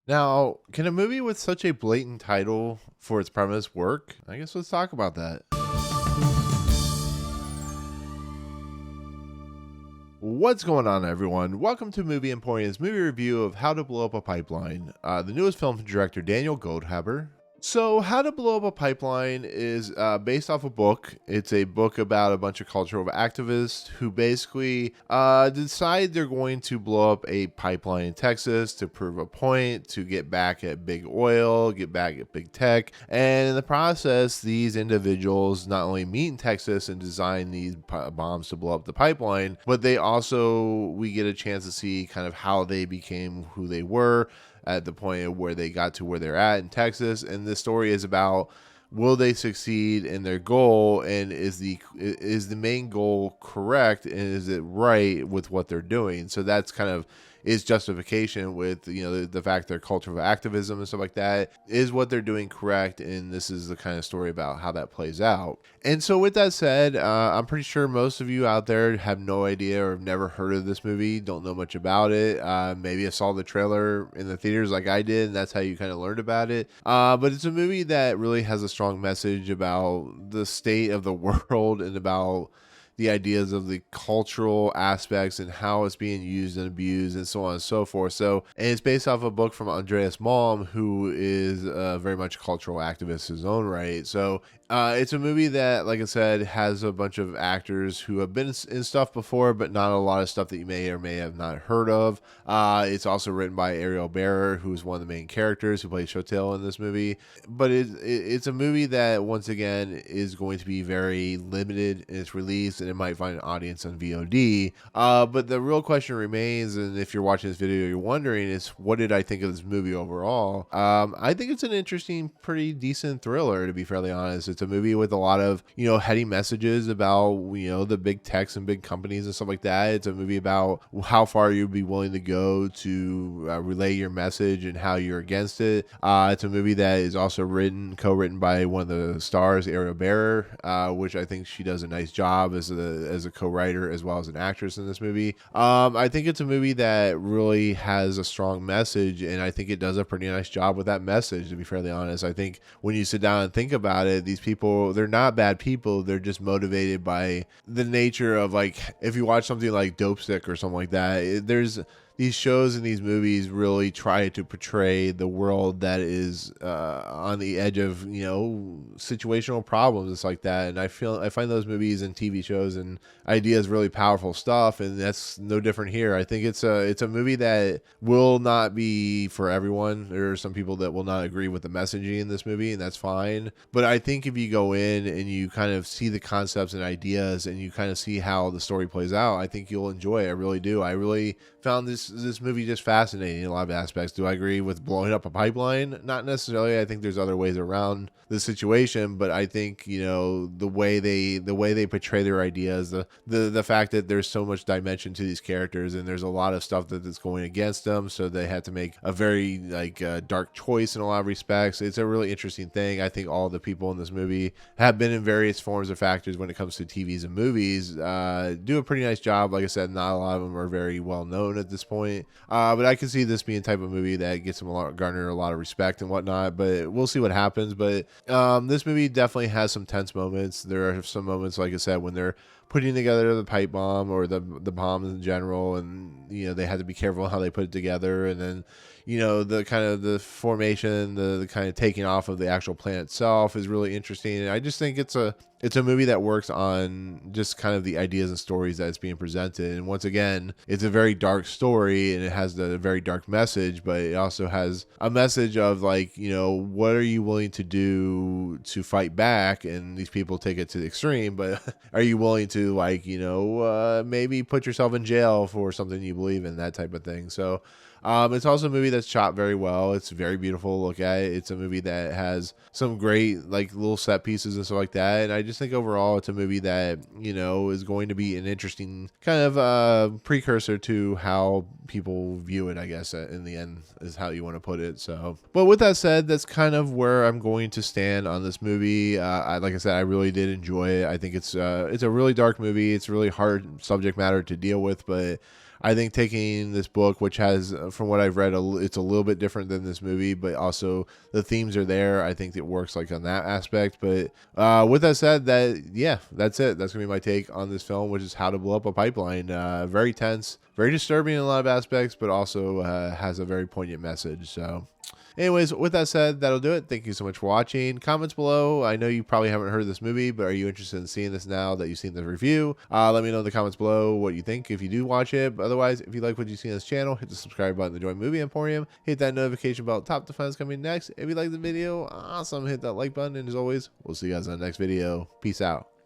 Now, can a movie with such a blatant title for its premise work? I guess let's talk about that. What's going on, everyone? Welcome to Movie Emporium's movie review of How to Blow Up a Pipeline, the newest film from director Daniel Goldhaber. So, How to Blow Up a Pipeline is based off a book. It's a book about a bunch of cultural activists who basically decide they're going to blow up a pipeline in Texas to prove a point, to get back at big oil, get back at big tech. And in the process, these individuals not only meet in Texas and design these bombs to blow up the pipeline, but we get a chance to see kind of how they became who they were at the point of where they got to where they're at in Texas. And this story is about, will they succeed in their goal, and is the main goal correct, and is it right with what they're doing? So that's kind of is justification with the fact they're cultural activism and stuff like that. Is what they're doing correct? And this is the kind of story about how that plays out. And so with that said, I'm pretty sure most of you out there have no idea or have never heard of this movie, don't know much about it. Maybe I saw the trailer in the theaters like I did, and that's how you kind of learned about it. But it's a movie that really has a strong message about the state of the world and about the ideas of the cultural aspects and how it's being used and abused and so on and so forth. So, and it's based off a book from Andreas Malm, who is very much a cultural activist in his own right. So it's a movie that, like I said, has a bunch of actors who have been in stuff before, but not a lot of stuff that you may or may have not heard of. It's also written by Ariela, who is one of the main characters who plays Chotel in this movie. But it's a movie that, once again, is going to be very limited in its release, and it might find an audience on VOD. But the real question remains, and if you're watching this video, you're wondering, is what did I think of this movie overall? I think it's an interesting, pretty decent thriller, to be fairly honest. It's a movie with a lot of, heady messages about, the big techs and big companies and stuff like that. It's a movie about how far you'd be willing to go to relay your message and how you're against it. It's a movie that is also co-written by one of the stars, Ariela, which I think she does a nice job as a co-writer as well as an actress in this movie. I think it's a movie that really has a strong message, and I think it does a pretty nice job with that message, to be fairly honest. I think when you sit down and think about it, these people, they're not bad people. They're just motivated by the nature of, like, if you watch something like Dope Stick or something like that, there's these shows and these movies really try to portray the world that is on the edge of, situational problems and stuff like that. And I find those movies and TV shows and ideas really powerful stuff, and that's no different here. I think it's a movie that will not be for everyone. There are some people that will not agree with the messaging in this movie, and that's fine. But I think if you go in and you kind of see the concepts and ideas and you kind of see how the story plays out, I think you'll enjoy it. I really do. I really found this movie just fascinating in a lot of aspects. Do I agree with blowing up a pipeline? Not necessarily. I think there's other ways around the situation, but I think the way they portray their ideas, the fact that there's so much dimension to these characters, and there's a lot of stuff that's going against them, so they had to make a very dark choice in a lot of respects. It's a really interesting thing. I think all the people in this movie have been in various forms or factors when it comes to TVs and movies. Do a pretty nice job. Like I said, not a lot of them are very well known at this point, but I can see this being type of movie that gets them garner a lot of respect and whatnot. But we'll see what happens. But this movie definitely has some tense moments. There are some moments, like I said, when they're putting together the pipe bomb or the bombs in general, and they had to be careful how they put it together, and then the kind of the formation, the kind of taking off of the actual plant itself is really interesting. And I just think it's a movie that works on just kind of the ideas and stories that it's being presented. And once again, it's a very dark story, and it has a very dark message, but it also has a message of, like, what are you willing to do to fight back? And these people take it to the extreme, but are you willing to, maybe put yourself in jail for something you believe in, that type of thing. So it's also a movie that's shot very well. It's very beautiful to look at. It's a movie that has some great little set pieces and stuff like that. And I just think overall it's a movie that, is going to be an interesting kind of precursor to how people view it, I guess, in the end, is how you want to put it. So, but with that said, that's kind of where I'm going to stand on this movie. Like I said, I really did enjoy it. I think it's a really dark movie. It's a really hard subject matter to deal with, but I think taking this book, which has, from what I've read, it's a little bit different than this movie, but also the themes are there. I think it works like on that aspect. But with that said, that's it. That's gonna be my take on this film, which is How to Blow Up a Pipeline. Very tense, very disturbing in a lot of aspects, but also has a very poignant message. So anyways, with that said, that'll do it. Thank you so much for watching. Comments below. I know you probably haven't heard of this movie, but are you interested in seeing this now that you've seen the review? Let me know in the comments below what you think if you do watch it. But otherwise, if you like what you see on this channel, hit the subscribe button to join Movie Emporium. Hit that notification bell, top defense coming next. If you like the video, awesome. Hit that like button. And as always, we'll see you guys in the next video. Peace out.